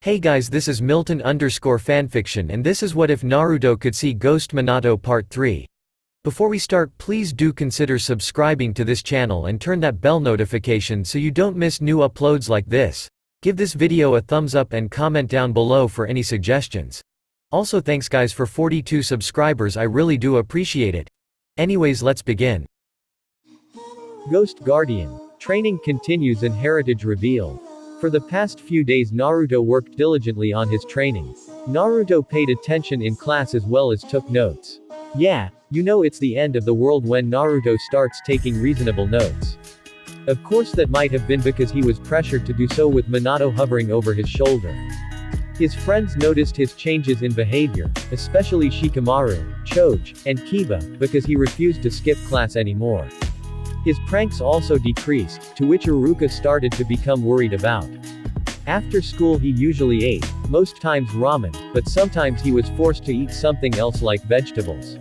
Hey guys, this is Milton_Fanfiction and this is What If Naruto Could See Ghost Minato Part 3. Before we start, please do consider subscribing to this channel and turn that bell notification so you don't miss new uploads like this. Give this video a thumbs up and comment down below for any suggestions. Also thanks guys for 42 subscribers, I really do appreciate it. Anyways, let's begin. Ghost Guardian. Training continues and heritage revealed. For the past few days Naruto worked diligently on his training. Naruto paid attention in class as well as took notes. Yeah, you know it's the end of the world when Naruto starts taking reasonable notes. Of course that might have been because he was pressured to do so with Minato hovering over his shoulder. His friends noticed his changes in behavior, especially Shikamaru, Choji, and Kiba, because he refused to skip class anymore. His pranks also decreased, to which Iruka started to become worried about. After school he usually ate, most times ramen, but sometimes he was forced to eat something else like vegetables.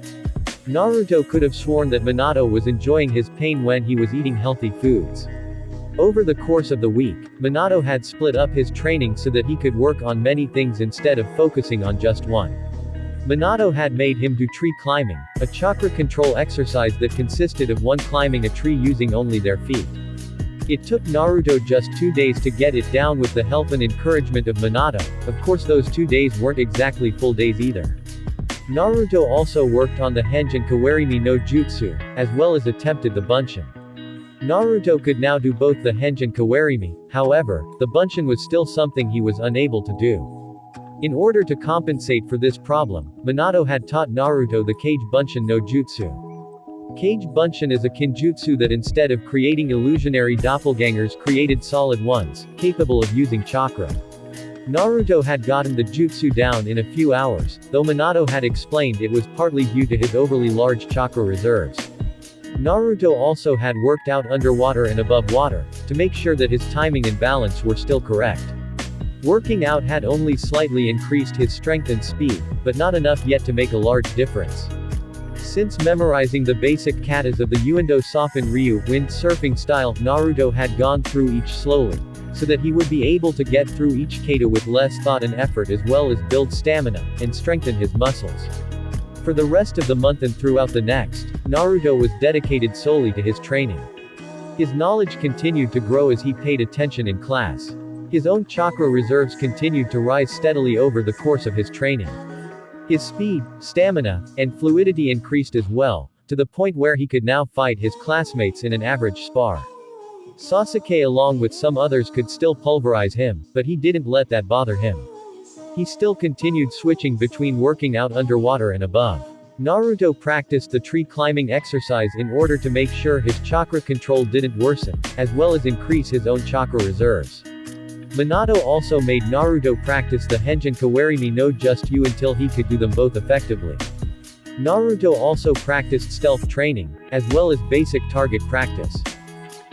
Naruto could have sworn that Minato was enjoying his pain when he was eating healthy foods. Over the course of the week, Minato had split up his training so that he could work on many things instead of focusing on just one. Minato had made him do tree climbing, a chakra control exercise that consisted of one climbing a tree using only their feet. It took Naruto just 2 days to get it down with the help and encouragement of Minato. Of course those 2 days weren't exactly full days either. Naruto also worked on the henge and kawarimi no jutsu, as well as attempted the bunshin. Naruto could now do both the henge and kawarimi, however, the bunshin was still something he was unable to do. In order to compensate for this problem, Minato had taught Naruto the Kage Bunshin no Jutsu. Kage Bunshin is a kinjutsu that instead of creating illusionary doppelgangers created solid ones, capable of using chakra. Naruto had gotten the jutsu down in a few hours, though Minato had explained it was partly due to his overly large chakra reserves. Naruto also had worked out underwater and above water, to make sure that his timing and balance were still correct. Working out had only slightly increased his strength and speed, but not enough yet to make a large difference. Since memorizing the basic katas of the Uendo Sofin Ryu wind surfing style, Naruto had gone through each slowly, so that he would be able to get through each kata with less thought and effort as well as build stamina, and strengthen his muscles. For the rest of the month and throughout the next, Naruto was dedicated solely to his training. His knowledge continued to grow as he paid attention in class. His own chakra reserves continued to rise steadily over the course of his training. His speed, stamina, and fluidity increased as well, to the point where he could now fight his classmates in an average spar. Sasuke along with some others could still pulverize him, but he didn't let that bother him. He still continued switching between working out underwater and above. Naruto practiced the tree climbing exercise in order to make sure his chakra control didn't worsen, as well as increase his own chakra reserves. Minato also made Naruto practice the henge and kawarimi no jutsu until he could do them both effectively. Naruto also practiced stealth training, as well as basic target practice.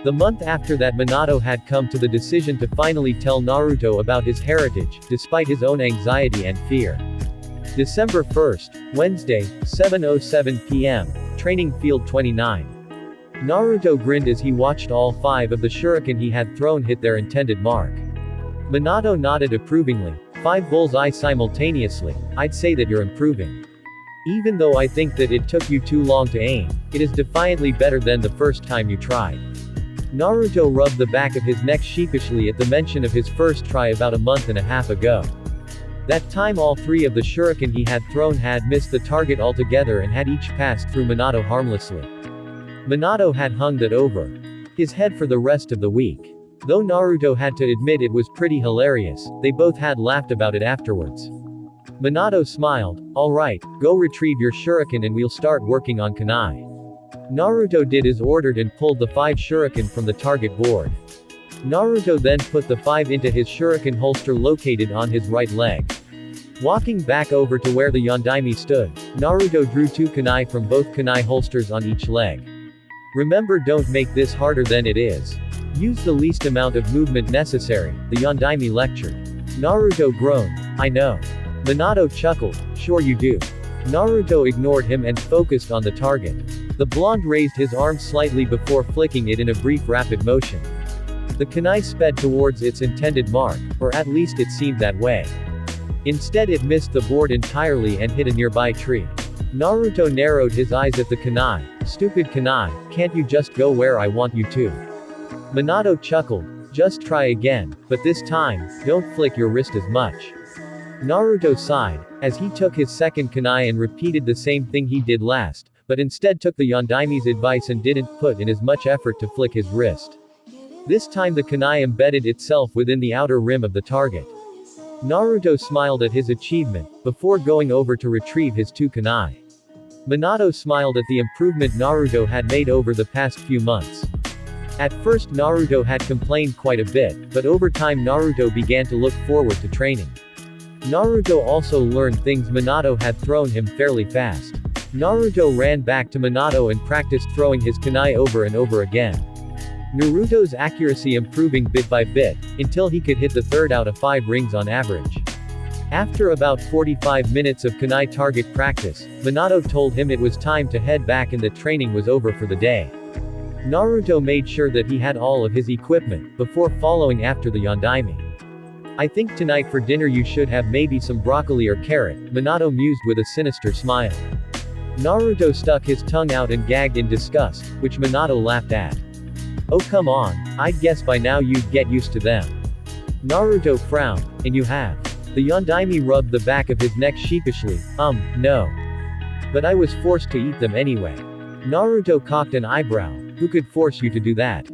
The month after that Minato had come to the decision to finally tell Naruto about his heritage, despite his own anxiety and fear. December 1st, Wednesday, 7:07 p.m., Training Field 29. Naruto grinned as he watched all 5 of the shuriken he had thrown hit their intended mark. Minato nodded approvingly. 5 bullseye simultaneously, I'd say that you're improving. Even though I think that it took you too long to aim, it is defiantly better than the first time you tried. Naruto rubbed the back of his neck sheepishly at the mention of his first try about a month and a half ago. That time all 3 of the shuriken he had thrown had missed the target altogether and had each passed through Minato harmlessly. Minato had hung that over his head for the rest of the week. Though Naruto had to admit it was pretty hilarious, they both had laughed about it afterwards. Minato smiled. Alright, go retrieve your shuriken and we'll start working on kunai. Naruto did as ordered and pulled the 5 shuriken from the target board. Naruto then put the 5 into his shuriken holster located on his right leg. Walking back over to where the Yondaime stood, Naruto drew 2 kunai from both kunai holsters on each leg. Remember, don't make this harder than it is. Use the least amount of movement necessary, the Yondaime lectured. Naruto groaned. I know. Minato chuckled. Sure you do. Naruto ignored him and focused on the target. The blonde raised his arm slightly before flicking it in a brief rapid motion. The kunai sped towards its intended mark, or at least it seemed that way. Instead it missed the board entirely and hit a nearby tree. Naruto narrowed his eyes at the kunai. Stupid kunai, can't you just go where I want you to? Minato chuckled. Just try again, but this time, don't flick your wrist as much. Naruto sighed, as he took his second kunai and repeated the same thing he did last, but instead took the Yondaime's advice and didn't put in as much effort to flick his wrist. This time the kunai embedded itself within the outer rim of the target. Naruto smiled at his achievement, before going over to retrieve his two kunai. Minato smiled at the improvement Naruto had made over the past few months. At first Naruto had complained quite a bit, but over time Naruto began to look forward to training. Naruto also learned things Minato had thrown him fairly fast. Naruto ran back to Minato and practiced throwing his kunai over and over again. Naruto's accuracy improving bit by bit, until he could hit the 3rd out of 5 rings on average. After about 45 minutes of kunai target practice, Minato told him it was time to head back and that training was over for the day. Naruto made sure that he had all of his equipment, before following after the Yondaime. I think tonight for dinner you should have maybe some broccoli or carrot, Minato mused with a sinister smile. Naruto stuck his tongue out and gagged in disgust, which Minato laughed at. Oh come on, I'd guess by now you'd get used to them. Naruto frowned, and you have. The Yondaime rubbed the back of his neck sheepishly, no. But I was forced to eat them anyway. Naruto cocked an eyebrow. Who could force you to do that?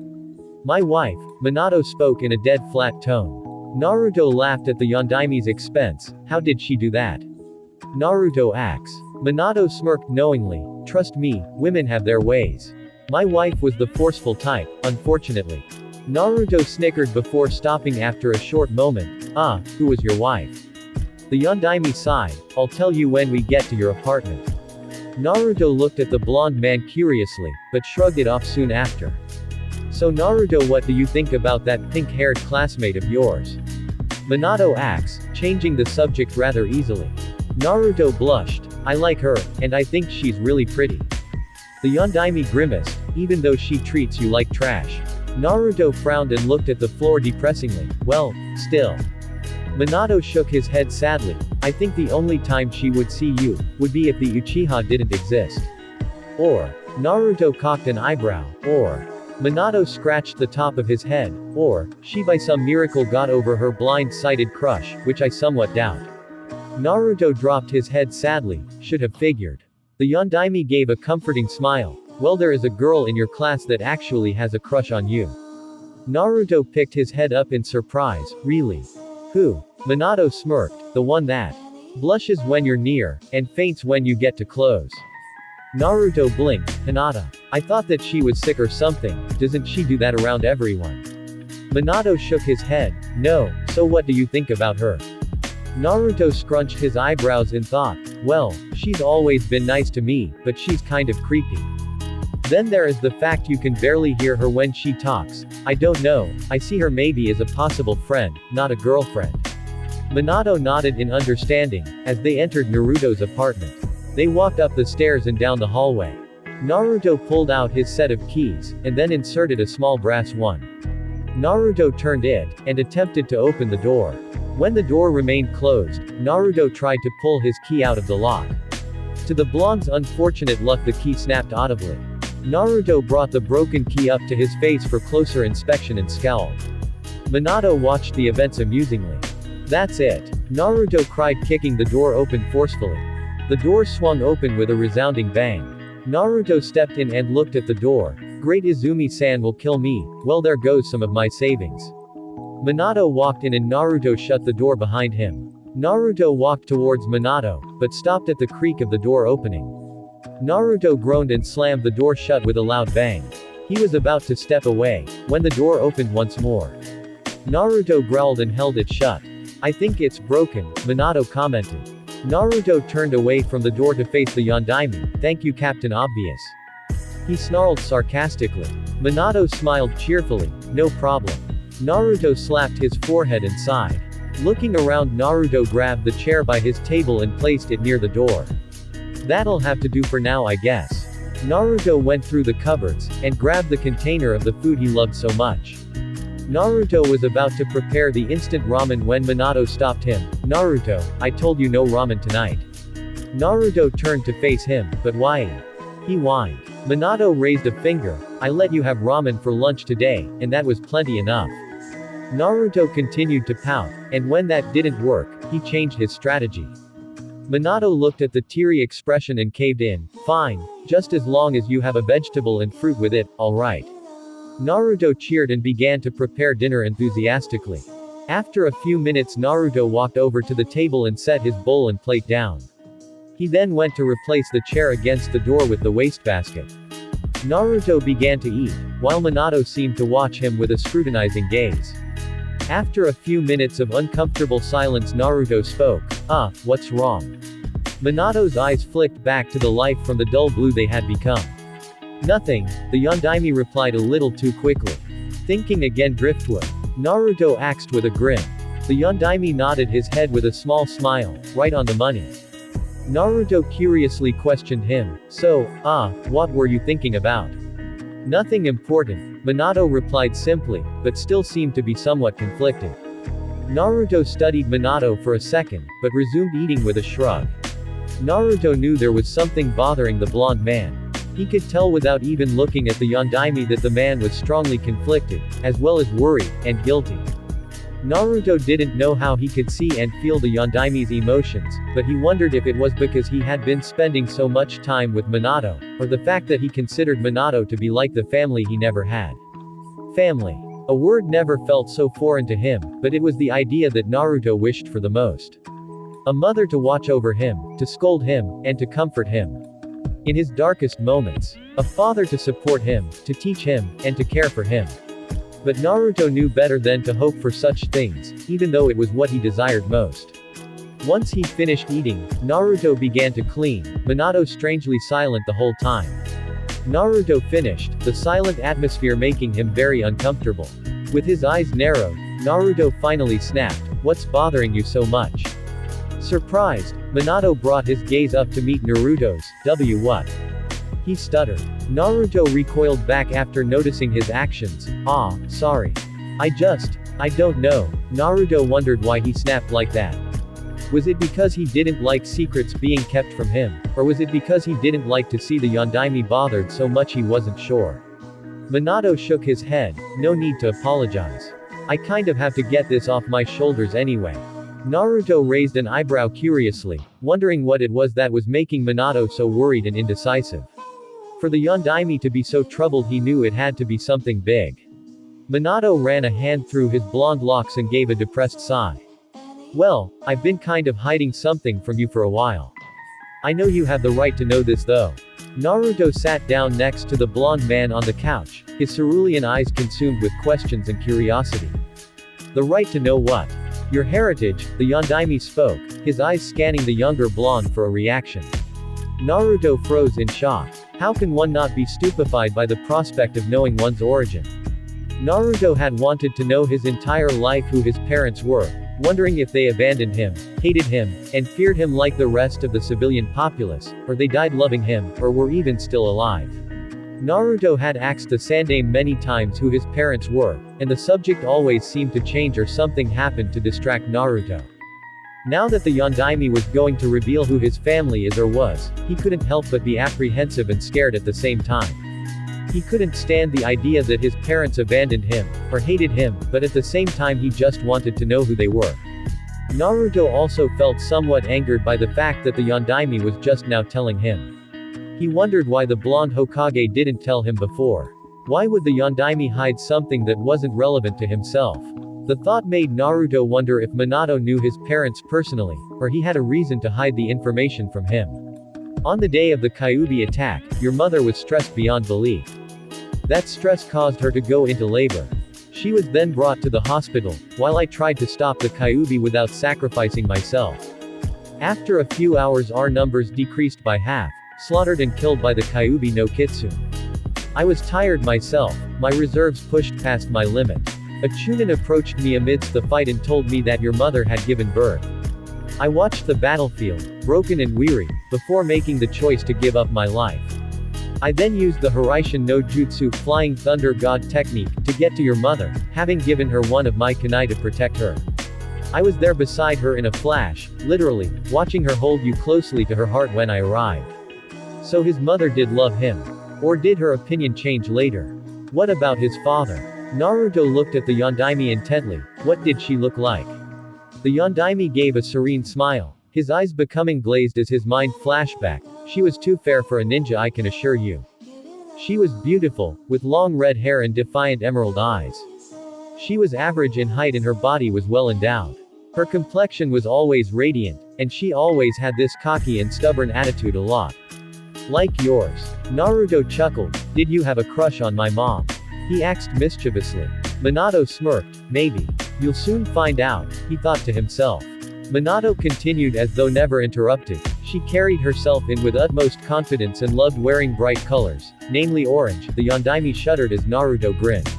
My wife, Minato spoke in a dead flat tone. Naruto laughed at the Yondaime's expense. How did she do that? Naruto asks. Minato smirked knowingly. Trust me, women have their ways. My wife was the forceful type, unfortunately. Naruto snickered before stopping after a short moment. Who was your wife? The Yondaime sighed. I'll tell you when we get to your apartment. Naruto looked at the blonde man curiously, but shrugged it off soon after. So Naruto, what do you think about that pink-haired classmate of yours? Minato asks, changing the subject rather easily. Naruto blushed. I like her, and I think she's really pretty. The Yondaime grimaced, even though she treats you like trash. Naruto frowned and looked at the floor depressingly. Well, still. Minato shook his head sadly. I think the only time she would see you, would be if the Uchiha didn't exist. Or. Naruto cocked an eyebrow. Or. Minato scratched the top of his head. Or. She by some miracle got over her blind-sighted crush, which I somewhat doubt. Naruto dropped his head sadly. Should have figured. The Yondaime gave a comforting smile. Well, there is a girl in your class that actually has a crush on you. Naruto picked his head up in surprise. Really? Who? Minato smirked. The one that blushes when you're near, and faints when you get too close. Naruto blinked. Hinata. I thought that she was sick or something. Doesn't she do that around everyone? Minato shook his head. No, so what do you think about her? Naruto scrunched his eyebrows in thought. Well, she's always been nice to me, but she's kind of creepy. Then there is the fact you can barely hear her when she talks. I don't know, I see her maybe as a possible friend, not a girlfriend. Minato nodded in understanding, as they entered Naruto's apartment. They walked up the stairs and down the hallway. Naruto pulled out his set of keys, and then inserted a small brass one. Naruto turned it, and attempted to open the door. When the door remained closed, Naruto tried to pull his key out of the lock. To the blonde's unfortunate luck, the key snapped audibly. Naruto brought the broken key up to his face for closer inspection and scowled. Minato watched the events amusingly. That's it. Naruto cried, kicking the door open forcefully. The door swung open with a resounding bang. Naruto stepped in and looked at the door. Great, Izumi-san will kill me. Well, there goes some of my savings. Minato walked in and Naruto shut the door behind him. Naruto walked towards Minato, but stopped at the creak of the door opening. Naruto groaned and slammed the door shut with a loud bang. He was about to step away, when the door opened once more. Naruto growled and held it shut. I think it's broken, Minato commented. Naruto turned away from the door to face the Yondaime. Thank you, Captain Obvious. He snarled sarcastically. Minato smiled cheerfully. No problem. Naruto slapped his forehead and sighed. Looking around, Naruto grabbed the chair by his table and placed it near the door. That'll have to do for now, I guess. Naruto went through the cupboards, and grabbed the container of the food he loved so much. Naruto was about to prepare the instant ramen when Minato stopped him. "Naruto, I told you no ramen tonight." Naruto turned to face him, "But why?" He whined. Minato raised a finger. "I let you have ramen for lunch today, and that was plenty enough." Naruto continued to pout, and when that didn't work, he changed his strategy. Minato looked at the teary expression and caved in. "Fine, just as long as you have a vegetable and fruit with it, alright." Naruto cheered and began to prepare dinner enthusiastically. After a few minutes, Naruto walked over to the table and set his bowl and plate down. He then went to replace the chair against the door with the wastebasket. Naruto began to eat, while Minato seemed to watch him with a scrutinizing gaze. After a few minutes of uncomfortable silence, Naruto spoke. What's wrong?" Minato's eyes flicked back to the life from the dull blue they had become. "Nothing," the Yondaime replied a little too quickly. "Thinking again, driftwood?" Naruto asked with a grin. The Yondaime nodded his head with a small smile. "Right on the money." Naruto curiously questioned him. "So, what were you thinking about?" "Nothing important," Minato replied simply, but still seemed to be somewhat conflicted. Naruto studied Minato for a second, but resumed eating with a shrug. Naruto knew there was something bothering the blonde man. He could tell without even looking at the Yondaime that the man was strongly conflicted, as well as worried, and guilty. Naruto didn't know how he could see and feel the Yondaime's emotions, but he wondered if it was because he had been spending so much time with Minato, or the fact that he considered Minato to be like the family he never had. Family. A word never felt so foreign to him, but it was the idea that Naruto wished for the most. A mother to watch over him, to scold him, and to comfort him in his darkest moments. A father to support him, to teach him, and to care for him. But Naruto knew better than to hope for such things, even though it was what he desired most. Once he finished eating, Naruto began to clean, Minato strangely silent the whole time. Naruto finished, the silent atmosphere making him very uncomfortable. With his eyes narrowed, Naruto finally snapped, "What's bothering you so much?" Surprised, Minato brought his gaze up to meet Naruto's. What?" He stuttered. Naruto recoiled back after noticing his actions. Sorry. I don't know." Naruto wondered why he snapped like that. Was it because he didn't like secrets being kept from him, or was it because he didn't like to see the Yondaime bothered so much he wasn't sure? Minato shook his head. "No need to apologize. I kind of have to get this off my shoulders anyway." Naruto raised an eyebrow curiously, wondering what it was that was making Minato so worried and indecisive. For the Yondaime to be so troubled, he knew it had to be something big. Minato ran a hand through his blonde locks and gave a depressed sigh. "Well, I've been kind of hiding something from you for a while. I know you have the right to know this though." Naruto sat down next to the blonde man on the couch, his cerulean eyes consumed with questions and curiosity. "The right to know what?" "Your heritage," the Yondaime spoke, his eyes scanning the younger blonde for a reaction. Naruto froze in shock. How can one not be stupefied by the prospect of knowing one's origin? Naruto had wanted to know his entire life who his parents were, wondering if they abandoned him, hated him, and feared him like the rest of the civilian populace, or they died loving him, or were even still alive. Naruto had asked the Sandaime many times who his parents were, and the subject always seemed to change or something happened to distract Naruto. Now that the Yondaime was going to reveal who his family is or was, he couldn't help but be apprehensive and scared at the same time. He couldn't stand the idea that his parents abandoned him, or hated him, but at the same time he just wanted to know who they were. Naruto also felt somewhat angered by the fact that the Yondaime was just now telling him. He wondered why the blonde Hokage didn't tell him before. Why would the Yondaime hide something that wasn't relevant to himself? The thought made Naruto wonder if Minato knew his parents personally, or he had a reason to hide the information from him. On the day of the Kyuubi attack, your mother was stressed beyond belief. That stress caused her to go into labor. She was then brought to the hospital, while I tried to stop the Kyuubi without sacrificing myself. After a few hours our numbers decreased by half, slaughtered and killed by the Kyuubi no Kitsune. I was tired myself, my reserves pushed past my limit. A Chunin approached me amidst the fight and told me that your mother had given birth. I watched the battlefield, broken and weary, before making the choice to give up my life. I then used the Hiraishin no Jutsu Flying Thunder God technique to get to your mother, having given her one of my kunai to protect her. I was there beside her in a flash, literally, watching her hold you closely to her heart when I arrived. So his mother did love him. Or did her opinion change later? What about his father? Naruto looked at the Yondaime intently. What did she look like? The Yondaime gave a serene smile, his eyes becoming glazed as his mind flashback. She was too fair for a ninja, I can assure you. She was beautiful, with long red hair and defiant emerald eyes. She was average in height and her body was well endowed. Her complexion was always radiant, and she always had this cocky and stubborn attitude a lot like yours. Naruto chuckled. Did you have a crush on my mom? He asked mischievously. Minato smirked. Maybe. You'll soon find out, he thought to himself. Minato continued as though never interrupted. She carried herself in with utmost confidence and loved wearing bright colors, namely orange. The Yondaime shuddered as Naruto grinned.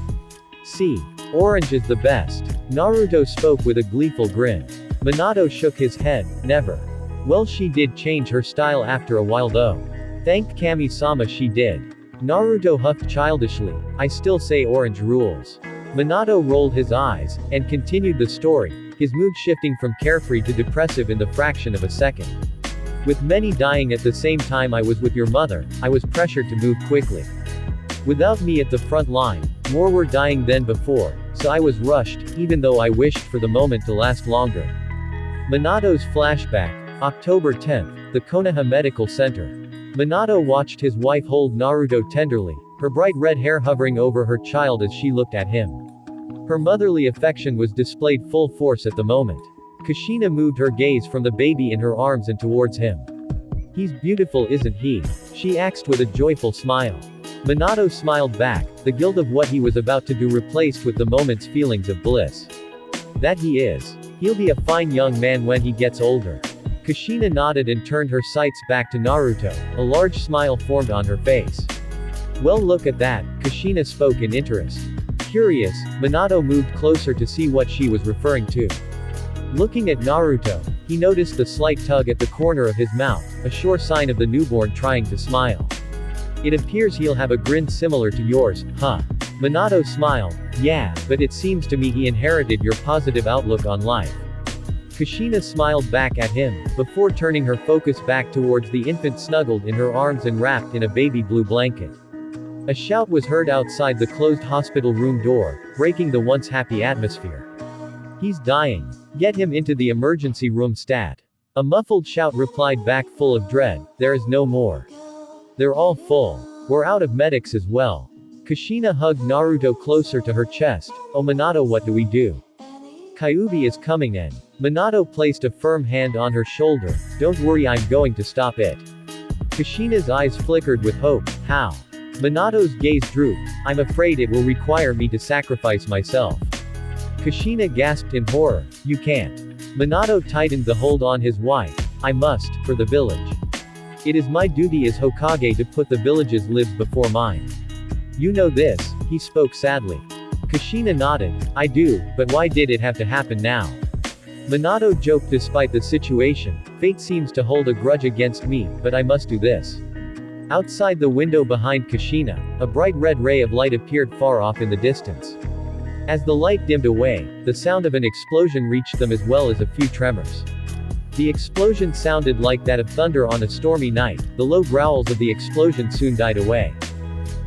See. Orange is the best. Naruto spoke with a gleeful grin. Minato shook his head. Never. Well, she did change her style after a while though. Thanked Kami-sama she did. Naruto huffed childishly. I still say orange rules. Minato rolled his eyes, and continued the story, his mood shifting from carefree to depressive in the fraction of a second. With many dying at the same time I was with your mother, I was pressured to move quickly. Without me at the front line, more were dying than before, so I was rushed, even though I wished for the moment to last longer. Minato's flashback, October 10th, the Konoha Medical Center. Minato watched his wife hold Naruto tenderly, her bright red hair hovering over her child as she looked at him. Her motherly affection was displayed full force at the moment. Kushina moved her gaze from the baby in her arms and towards him. He's beautiful, isn't he? She asked with a joyful smile. Minato smiled back, the guilt of what he was about to do replaced with the moment's feelings of bliss. That he is. He'll be a fine young man when he gets older. Kushina nodded and turned her sights back to Naruto. A large smile formed on her face. Well, look at that, Kushina spoke in interest. Curious, Minato moved closer to see what she was referring to. Looking at Naruto, he noticed the slight tug at the corner of his mouth, a sure sign of the newborn trying to smile. It appears he'll have a grin similar to yours, huh? Minato smiled. Yeah, but it seems to me he inherited your positive outlook on life. Kushina smiled back at him, before turning her focus back towards the infant snuggled in her arms and wrapped in a baby blue blanket. A shout was heard outside the closed hospital room door, breaking the once happy atmosphere. He's dying. Get him into the emergency room stat. A muffled shout replied back full of dread. There is no more. They're all full. We're out of medics as well. Kushina hugged Naruto closer to her chest. Oh Minato, what do we do? Kyuubi is coming in. Minato placed a firm hand on her shoulder. Don't worry, I'm going to stop it. Kushina's eyes flickered with hope. How? Minato's gaze drooped. I'm afraid it will require me to sacrifice myself. Kushina gasped in horror. You can't. Minato tightened the hold on his wife. I must, for the village. It is my duty as Hokage to put the village's lives before mine. You know this, he spoke sadly. Kushina nodded. I do, but why did it have to happen now? Minato joked. Despite the situation, fate seems to hold a grudge against me, but I must do this. Outside the window behind Kushina, a bright red ray of light appeared far off in the distance. As the light dimmed away, the sound of an explosion reached them as well as a few tremors. The explosion sounded like that of thunder on a stormy night. The low growls of the explosion soon died away.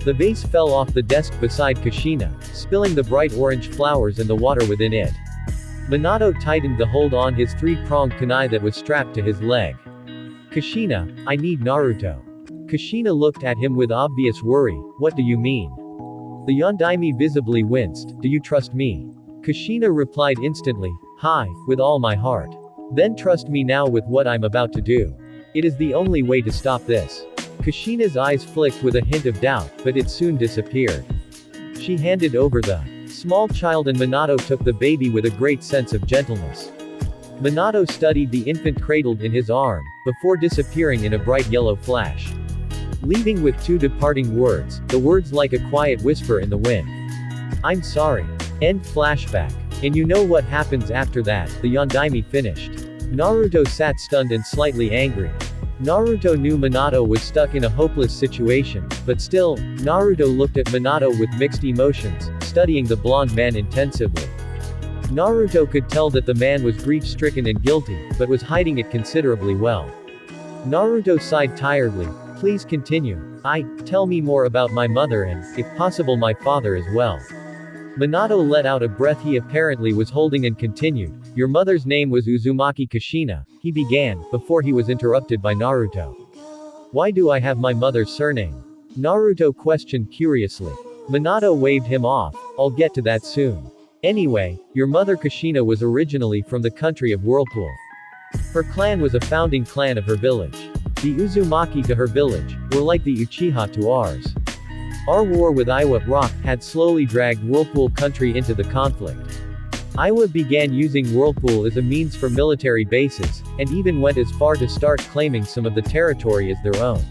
The vase fell off the desk beside Kushina, spilling the bright orange flowers and the water within it. Minato tightened the hold on his three-pronged kunai that was strapped to his leg. Kushina, I need Naruto. Kushina looked at him with obvious worry. What do you mean? The Yondaime visibly winced. Do you trust me? Kushina replied instantly. Hi, with all my heart. Then trust me now with what I'm about to do. It is the only way to stop this. Kushina's eyes flicked with a hint of doubt, but it soon disappeared. She handed over the small child and Minato took the baby with a great sense of gentleness. Minato studied the infant cradled in his arm, before disappearing in a bright yellow flash. Leaving with two departing words, the words like a quiet whisper in the wind. I'm sorry. End flashback. And you know what happens after that, the Yondaime finished. Naruto sat stunned and slightly angry. Naruto knew Minato was stuck in a hopeless situation, but still, Naruto looked at Minato with mixed emotions, studying the blonde man intensively. Naruto could tell that the man was grief-stricken and guilty, but was hiding it considerably well. Naruto sighed tiredly. Please continue. Tell me more about my mother and, if possible, my father as well. Minato let out a breath he apparently was holding and continued. Your mother's name was Uzumaki Kushina, he began, before he was interrupted by Naruto. Why do I have my mother's surname? Naruto questioned curiously. Minato waved him off. I'll get to that soon. Anyway, your mother Kushina was originally from the country of Whirlpool. Her clan was a founding clan of her village. The Uzumaki to her village were like the Uchiha to ours. Our war with Iwa Rock had slowly dragged Whirlpool country into the conflict. Iwa began using Whirlpool as a means for military bases, and even went as far to start claiming some of the territory as their own.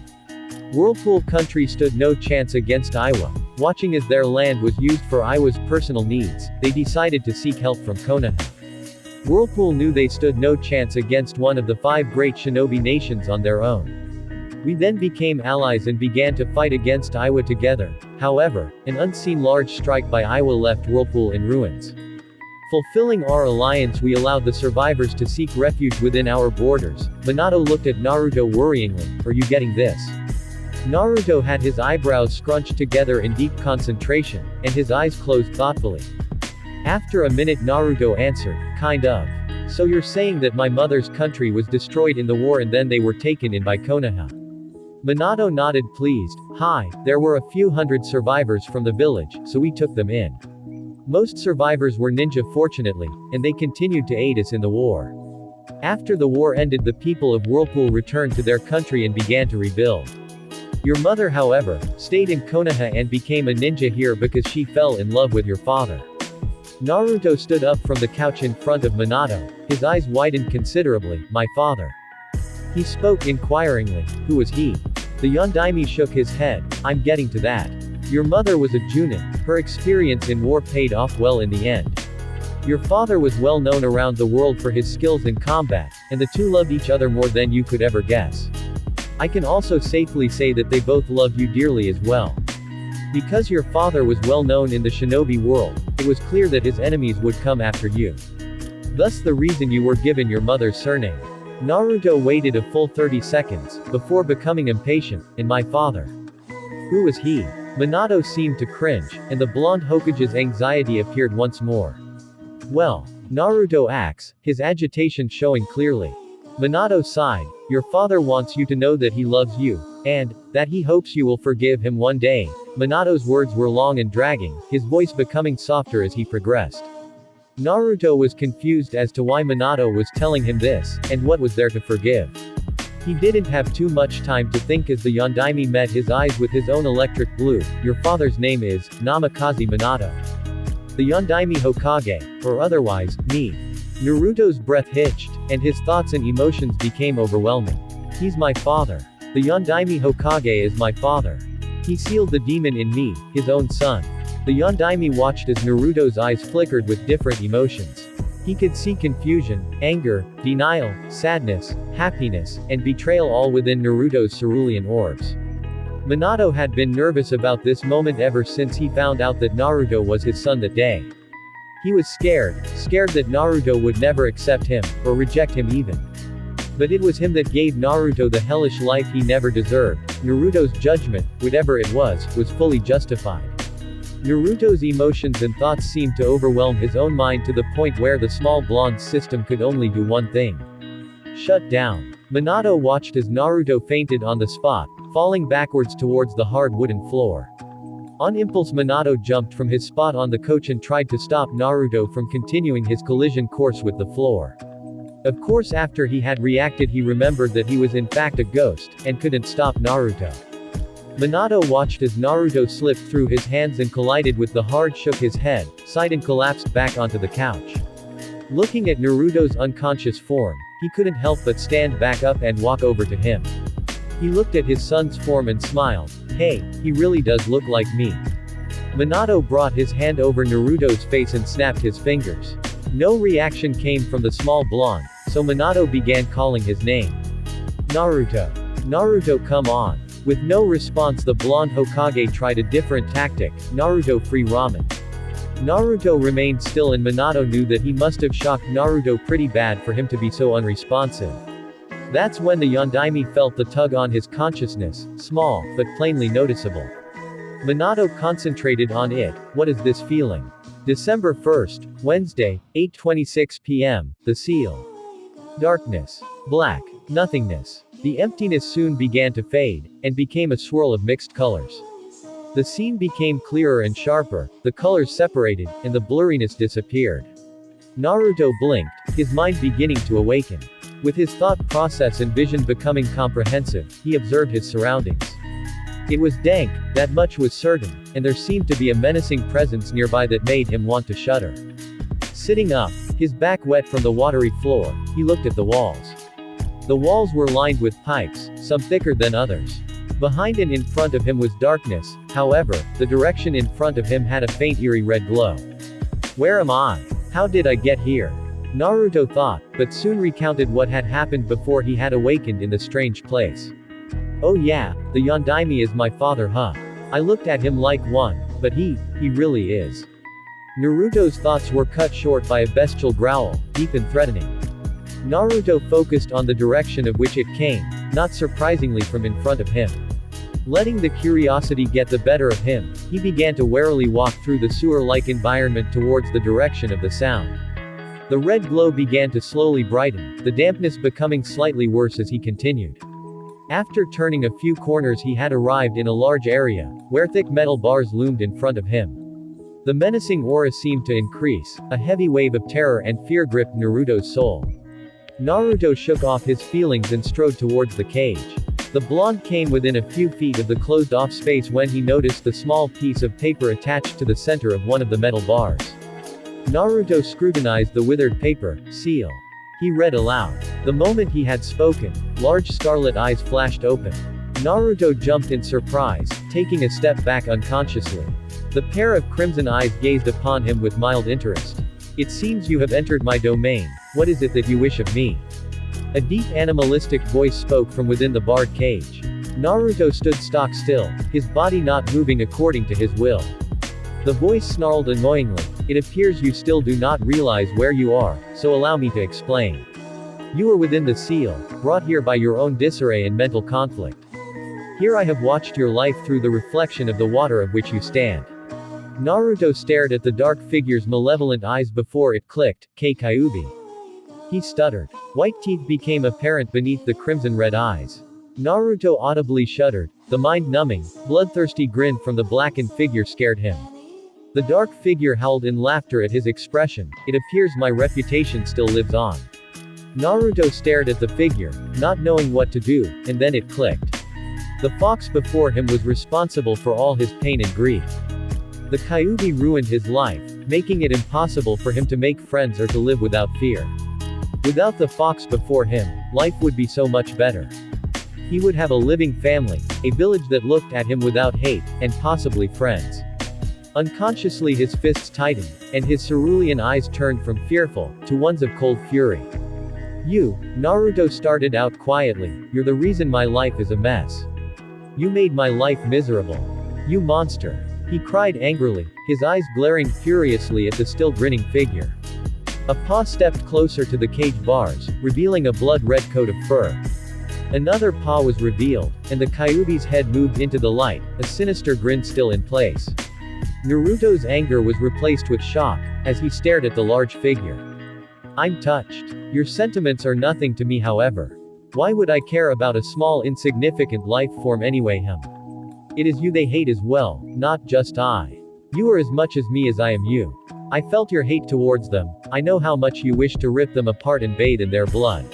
Whirlpool country stood no chance against Iwa. Watching as their land was used for Iwa's personal needs, they decided to seek help from Konoha. Whirlpool knew they stood no chance against one of the 5 great shinobi nations on their own. We then became allies and began to fight against Iwa together. However, an unseen large strike by Iwa left Whirlpool in ruins. Fulfilling our alliance, we allowed the survivors to seek refuge within our borders. Minato looked at Naruto worryingly. Are you getting this? Naruto had his eyebrows scrunched together in deep concentration, and his eyes closed thoughtfully. After a minute Naruto answered, kind of. So you're saying that my mother's country was destroyed in the war and then they were taken in by Konoha? Minato nodded pleased. Hi, there were a few hundred survivors from the village, so we took them in. Most survivors were ninja fortunately, and they continued to aid us in the war. After the war ended, the people of Whirlpool returned to their country and began to rebuild. Your mother, however, stayed in Konoha and became a ninja here because she fell in love with your father. Naruto stood up from the couch in front of Minato. His eyes widened considerably. My father. He spoke inquiringly. Who was he? The Yondaime shook his head. I'm getting to that. Your mother was a Junin. Her experience in war paid off well in the end. Your father was well known around the world for his skills in combat, and the two loved each other more than you could ever guess. I can also safely say that they both loved you dearly as well. Because your father was well known in the shinobi world, it was clear that his enemies would come after you. Thus the reason you were given your mother's surname. Naruto waited a full 30 seconds, before becoming impatient. And my father? Who was he? Minato seemed to cringe, and the blonde Hokage's anxiety appeared once more. Well, Naruto acts, his agitation showing clearly. Minato sighed. Your father wants you to know that he loves you, and that he hopes you will forgive him one day. Minato's words were long and dragging, his voice becoming softer as he progressed. Naruto was confused as to why Minato was telling him this, and what was there to forgive. He didn't have too much time to think as the Yondaime met his eyes with his own electric blue. Your father's name is namikaze Minato. The Yondaime Hokage, or otherwise, me. Naruto's breath hitched, and his thoughts and emotions became overwhelming. He's my father. The Yondaime Hokage is my father. He sealed the demon in me, his own son. The Yondaime watched as Naruto's eyes flickered with different emotions. He could see confusion, anger, denial, sadness, happiness, and betrayal all within Naruto's cerulean orbs. Minato had been nervous about this moment ever since he found out that Naruto was his son that day. He was scared that Naruto would never accept him, or reject him even. But it was him that gave Naruto the hellish life he never deserved. Naruto's judgment, whatever it was fully justified. Naruto's emotions and thoughts seemed to overwhelm his own mind to the point where the small blonde system could only do one thing. Shut down. Minato watched as Naruto fainted on the spot, falling backwards towards the hard wooden floor. On impulse Minato jumped from his spot on the couch and tried to stop Naruto from continuing his collision course with the floor. Of course after he had reacted he remembered that he was in fact a ghost, and couldn't stop Naruto. Minato watched as Naruto slipped through his hands and collided with the hard, shook his head, sighed and collapsed back onto the couch. Looking at Naruto's unconscious form, he couldn't help but stand back up and walk over to him. He looked at his son's form and smiled. Hey, he really does look like me. Minato brought his hand over Naruto's face and snapped his fingers. No reaction came from the small blonde, so Minato began calling his name. Naruto. Naruto, come on. With no response, the blonde Hokage tried a different tactic, Naruto free ramen. Naruto remained still and Minato knew that he must have shocked Naruto pretty bad for him to be so unresponsive. That's when the Yondaime felt the tug on his consciousness, small, but plainly noticeable. Minato concentrated on it. What is this feeling? December 1st, Wednesday, 8:26 p.m., the seal. Darkness. Black. Nothingness. The emptiness soon began to fade, and became a swirl of mixed colors. The scene became clearer and sharper, the colors separated, and the blurriness disappeared. Naruto blinked, his mind beginning to awaken. With his thought process and vision becoming comprehensive, he observed his surroundings. It was dank, that much was certain, and there seemed to be a menacing presence nearby that made him want to shudder. Sitting up, his back wet from the watery floor, he looked at the walls. The walls were lined with pipes, some thicker than others. Behind and in front of him was darkness, however, the direction in front of him had a faint eerie red glow. Where am I? How did I get here? Naruto thought, but soon recounted what had happened before he had awakened in the strange place. Oh yeah, the Yondaime is my father, huh? I looked at him like one, but he really is. Naruto's thoughts were cut short by a bestial growl, deep and threatening. Naruto focused on the direction of which it came, not surprisingly from in front of him. Letting the curiosity get the better of him, he began to warily walk through the sewer-like environment towards the direction of the sound. The red glow began to slowly brighten, the dampness becoming slightly worse as he continued. After turning a few corners, he had arrived in a large area, where thick metal bars loomed in front of him. The menacing aura seemed to increase, a heavy wave of terror and fear gripped Naruto's soul. Naruto shook off his feelings and strode towards the cage. The blonde came within a few feet of the closed-off space when he noticed the small piece of paper attached to the center of one of the metal bars. Naruto scrutinized the withered paper, seal. He read aloud. The moment he had spoken, large scarlet eyes flashed open. Naruto jumped in surprise, taking a step back unconsciously. The pair of crimson eyes gazed upon him with mild interest. It seems you have entered my domain. What is it that you wish of me? A deep animalistic voice spoke from within the barred cage. Naruto stood stock still, his body not moving according to his will. The voice snarled annoyingly, it appears you still do not realize where you are, so allow me to explain. You are within the seal, brought here by your own disarray and mental conflict. Here I have watched your life through the reflection of the water of which you stand. Naruto stared at the dark figure's malevolent eyes before it clicked, Kyuubi. He stuttered. White teeth became apparent beneath the crimson-red eyes. Naruto audibly shuddered. The mind-numbing, bloodthirsty grin from the blackened figure scared him. The dark figure howled in laughter at his expression. It appears my reputation still lives on. Naruto stared at the figure, not knowing what to do, and then it clicked. The fox before him was responsible for all his pain and grief. The Kyuubi ruined his life, making it impossible for him to make friends or to live without fear. Without the fox before him, life would be so much better. He would have a living family, a village that looked at him without hate, and possibly friends. Unconsciously his fists tightened, and his cerulean eyes turned from fearful, to ones of cold fury. You, Naruto started out quietly, you're the reason my life is a mess. You made my life miserable. You monster. He cried angrily, his eyes glaring furiously at the still grinning figure. A paw stepped closer to the cage bars, revealing a blood-red coat of fur. Another paw was revealed, and the Kyuubi's head moved into the light, a sinister grin still in place. Naruto's anger was replaced with shock, as he stared at the large figure. I'm touched. Your sentiments are nothing to me, however. Why would I care about a small insignificant life form anyway, It is you they hate as well, not just I. You are as much as me as I am you. I felt your hate towards them, I know how much you wish to rip them apart and bathe in their blood.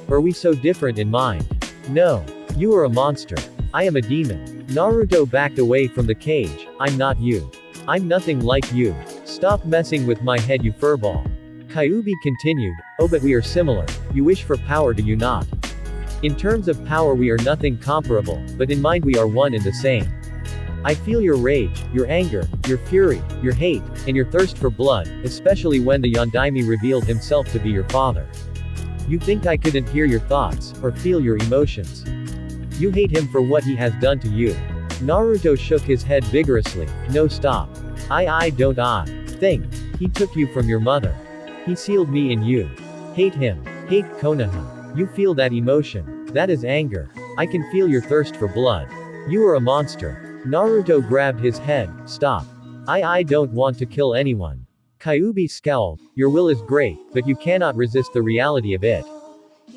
Are we so different in mind? No. You are a monster. I am a demon. Naruto backed away from the cage. I'm not you. I'm nothing like you. Stop messing with my head, you furball. Kyuubi continued, oh but we are similar. You wish for power, do you not? In terms of power we are nothing comparable, but in mind we are one and the same. I feel your rage, your anger, your fury, your hate, and your thirst for blood, especially when the Yondaime revealed himself to be your father. You think I couldn't hear your thoughts, or feel your emotions? You hate him for what he has done to you. Naruto shook his head vigorously. No, stop. I don't think. He took you from your mother. He sealed me in you. Hate him. Hate Konoha. You feel that emotion. That is anger. I can feel your thirst for blood. You are a monster. Naruto grabbed his head. Stop. I don't want to kill anyone. Kyuubi scowled. Your will is great, but you cannot resist the reality of it.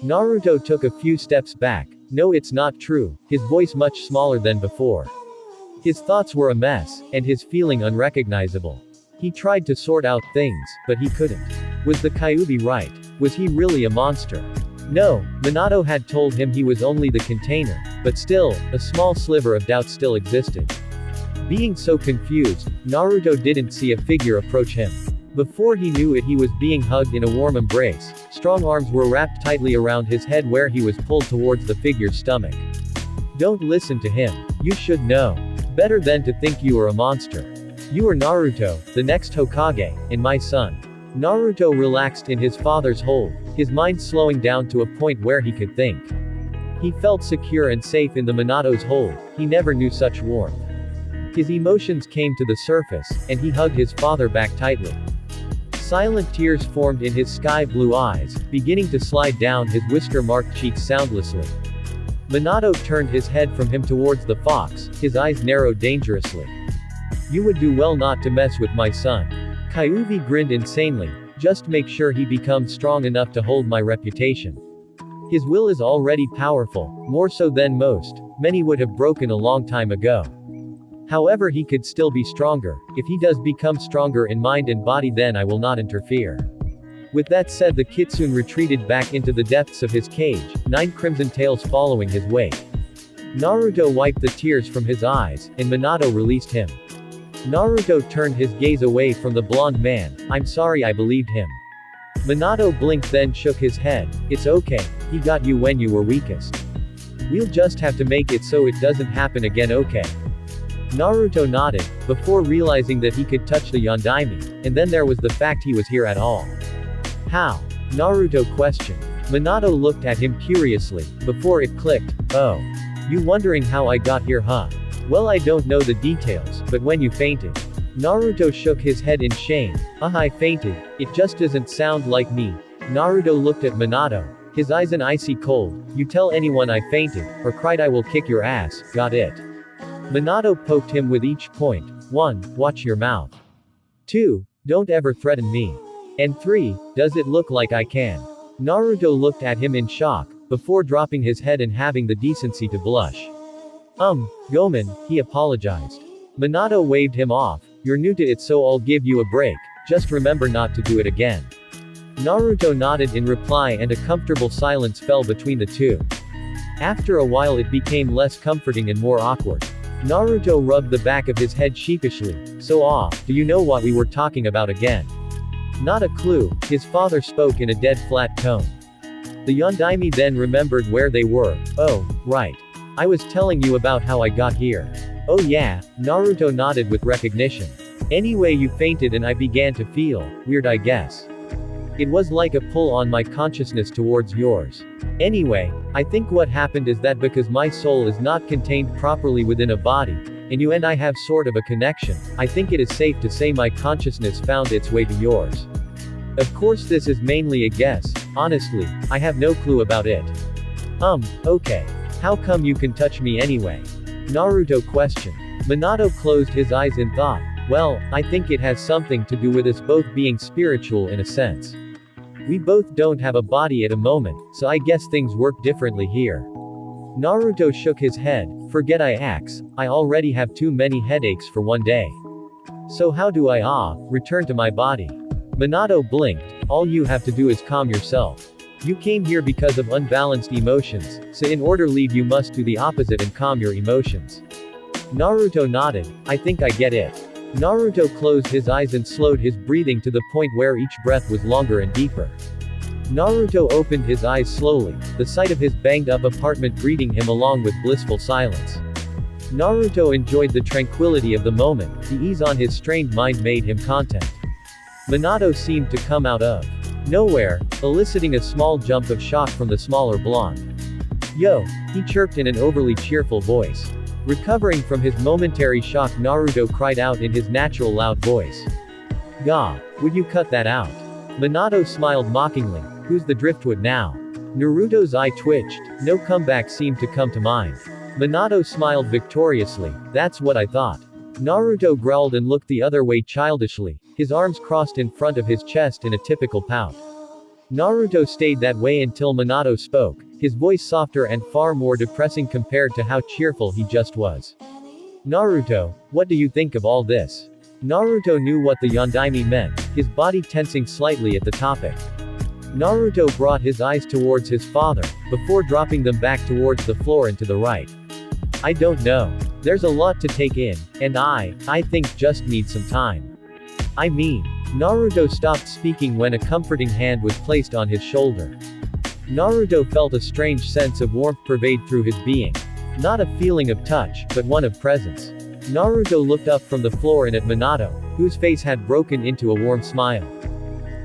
Naruto took a few steps back. No, it's not true, his voice much smaller than before. His thoughts were a mess, and his feeling unrecognizable. He tried to sort out things, but he couldn't. Was the Kyuubi right? Was he really a monster? No, Minato had told him he was only the container, but still, a small sliver of doubt still existed. Being so confused, Naruto didn't see a figure approach him. Before he knew it, he was being hugged in a warm embrace. Strong arms were wrapped tightly around his head where he was pulled towards the figure's stomach. Don't listen to him. You should know better than to think you are a monster. You are Naruto, the next Hokage, and my son. Naruto relaxed in his father's hold, his mind slowing down to a point where he could think. He felt secure and safe in the Minato's hold. He never knew such warmth. His emotions came to the surface, and he hugged his father back tightly. Silent tears formed in his sky-blue eyes, beginning to slide down his whisker-marked cheeks soundlessly. Minato turned his head from him towards the fox, his eyes narrowed dangerously. You would do well not to mess with my son. Kyuubi grinned insanely. Just make sure he becomes strong enough to hold my reputation. His will is already powerful, more so than most. Many would have broken a long time ago. However, he could still be stronger. If he does become stronger in mind and body, then I will not interfere. With that said, the kitsune retreated back into the depths of his cage, 9 crimson tails following his wake. Naruto wiped the tears from his eyes, and Minato released him. Naruto turned his gaze away from the blonde man. I'm sorry, I believed him. Minato blinked, then shook his head. It's okay, he got you when you were weakest. We'll just have to make it so it doesn't happen again, okay? Naruto nodded, before realizing that he could touch the Yondaime, and then there was the fact he was here at all. How? Naruto questioned. Minato looked at him curiously, before it clicked. Oh. You wondering how I got here, huh? Well, I don't know the details, but when you fainted. Naruto shook his head in shame. I fainted. It just doesn't sound like me. Naruto looked at Minato, his eyes an icy cold. You tell anyone I fainted, or cried, I will kick your ass, got it? Minato poked him with each point. 1. Watch your mouth. 2. Don't ever threaten me. And 3. Does it look like I can? Naruto looked at him in shock, before dropping his head and having the decency to blush. Gomen, he apologized. Minato waved him off. You're new to it, so I'll give you a break. Just remember not to do it again. Naruto nodded in reply, and a comfortable silence fell between the two. After a while it became less comforting and more awkward. Naruto rubbed the back of his head sheepishly. So do you know what we were talking about again? Not a clue, his father spoke in a dead flat tone. The Yondaime then remembered where they were. Oh, right. I was telling you about how I got here. Oh yeah, Naruto nodded with recognition. Anyway, you fainted and I began to feel weird, I guess. It was like a pull on my consciousness towards yours. Anyway, I think what happened is that because my soul is not contained properly within a body, and you and I have sort of a connection, I think it is safe to say my consciousness found its way to yours. Of course this is mainly a guess. Honestly, I have no clue about it. Okay. How come you can touch me anyway? Naruto questioned. Minato closed his eyes in thought. Well, I think it has something to do with us both being spiritual in a sense. We both don't have a body at a moment, so I guess things work differently here. Naruto shook his head. Forget I already have too many headaches for one day. So how do I return to my body? Minato blinked. All you have to do is calm yourself. You came here because of unbalanced emotions, so in order leave you must do the opposite and calm your emotions. Naruto nodded. I think I get it. Naruto closed his eyes and slowed his breathing to the point where each breath was longer and deeper. Naruto opened his eyes slowly, the sight of his banged-up apartment greeting him along with blissful silence. Naruto enjoyed the tranquility of the moment, the ease on his strained mind made him content. Minato seemed to come out of nowhere, eliciting a small jump of shock from the smaller blonde. Yo, he chirped in an overly cheerful voice. Recovering from his momentary shock, Naruto cried out in his natural loud voice. Gah, would you cut that out? Minato smiled mockingly. Who's the driftwood now? Naruto's eye twitched. No comeback seemed to come to mind. Minato smiled victoriously. That's what I thought. Naruto growled and looked the other way childishly, his arms crossed in front of his chest in a typical pout. Naruto stayed that way until Minato spoke, his voice softer and far more depressing compared to how cheerful he just was. Naruto, what do you think of all this? Naruto knew what the Yondaime meant, his body tensing slightly at the topic. Naruto brought his eyes towards his father, before dropping them back towards the floor and to the right. I don't know. There's a lot to take in, and I think just need some time. I mean, Naruto stopped speaking when a comforting hand was placed on his shoulder. Naruto felt a strange sense of warmth pervade through his being. Not a feeling of touch, but one of presence. Naruto looked up from the floor and at Minato, whose face had broken into a warm smile.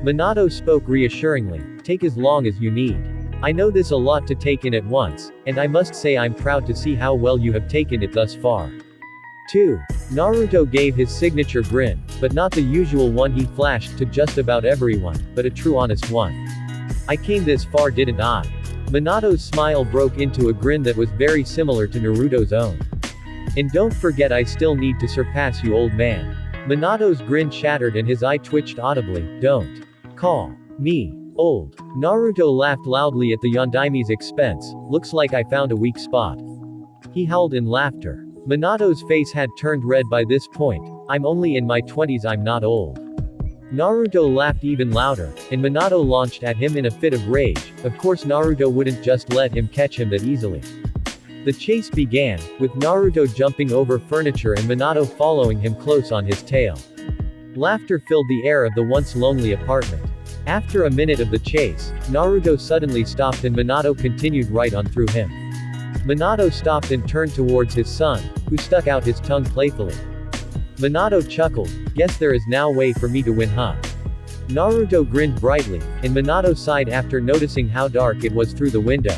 Minato spoke reassuringly, take as long as you need. I know this a lot to take in at once, and I must say I'm proud to see how well you have taken it thus far. 2. Naruto gave his signature grin, but not the usual one he flashed to just about everyone, but a true honest one. I came this far, didn't I? Minato's smile broke into a grin that was very similar to Naruto's own. And don't forget I still need to surpass you, old man. Minato's grin shattered and his eye twitched audibly. Don't call me old. Naruto laughed loudly at the Yondaime's expense. Looks like I found a weak spot. He howled in laughter. Minato's face had turned red by this point. I'm only in my 20s, I'm not old. Naruto laughed even louder, and Minato launched at him in a fit of rage. Of course Naruto wouldn't just let him catch him that easily. The chase began, with Naruto jumping over furniture and Minato following him close on his tail. Laughter filled the air of the once lonely apartment. After a minute of the chase, Naruto suddenly stopped and Minato continued right on through him. Minato stopped and turned towards his son, who stuck out his tongue playfully. Minato chuckled, guess there is now a way for me to win, huh? Naruto grinned brightly, and Minato sighed after noticing how dark it was through the window.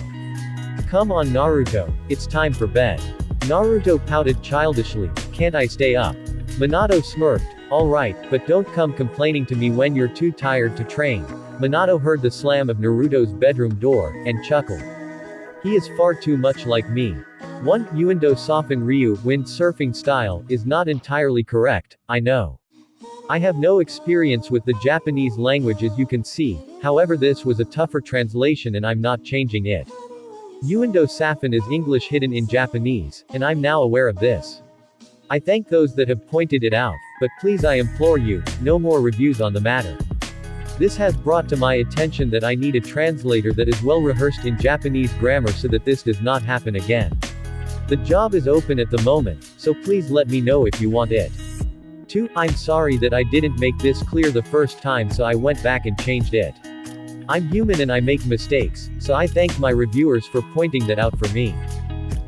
Come on Naruto, it's time for bed. Naruto pouted childishly, can't I stay up? Minato smirked, alright, but don't come complaining to me when you're too tired to train. Minato heard the slam of Naruto's bedroom door, and chuckled. He is far too much like me. 1. Uendo Soften Ryu windsurfing style is not entirely correct, I know. I have no experience with the Japanese language as you can see, however this was a tougher translation and I'm not changing it. Uendo Safin is English hidden in Japanese, and I'm now aware of this. I thank those that have pointed it out, but please I implore you, no more reviews on the matter. This has brought to my attention that I need a translator that is well rehearsed in Japanese grammar so that this does not happen again. The job is open at the moment, so please let me know if you want it. 2. I'm sorry that I didn't make this clear the first time, so I went back and changed it. I'm human and I make mistakes, so I thank my reviewers for pointing that out for me.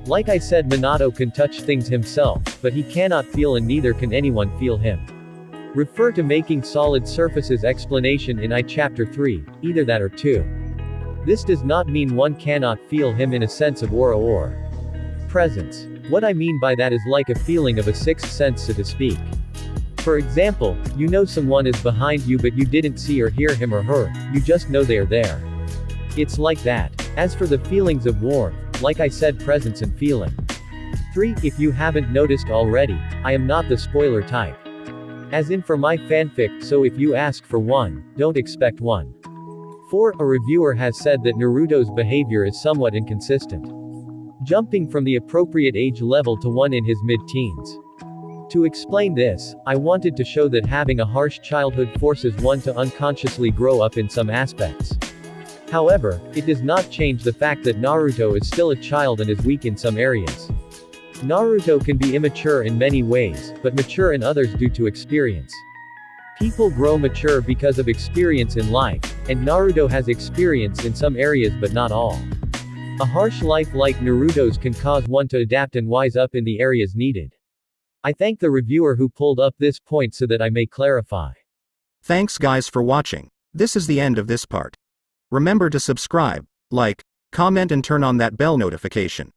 Like I said, Minato can touch things himself, but he cannot feel and neither can anyone feel him. Refer to making solid surfaces explanation in I chapter 3, either that or 2. This does not mean one cannot feel him in a sense of aura or presence. What I mean by that is like a feeling of a sixth sense, so to speak. For example, you know someone is behind you but you didn't see or hear him or her, you just know they are there. It's like that. As for the feelings of warmth, like I said, presence and feeling. 3. If you haven't noticed already, I am not the spoiler type. As in for my fanfic, so if you ask for one, don't expect one. 4. A reviewer has said that Naruto's behavior is somewhat inconsistent, jumping from the appropriate age level to one in his mid-teens. To explain this, I wanted to show that having a harsh childhood forces one to unconsciously grow up in some aspects. However, it does not change the fact that Naruto is still a child and is weak in some areas. Naruto can be immature in many ways, but mature in others due to experience. People grow mature because of experience in life, and Naruto has experience in some areas but not all. A harsh life like Naruto's can cause one to adapt and wise up in the areas needed. I thank the reviewer who pulled up this point so that I may clarify. Thanks guys for watching. This is the end of this part. Remember to subscribe, like, comment and turn on that bell notification.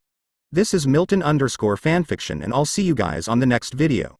This is Milton_fanfiction and I'll see you guys on the next video.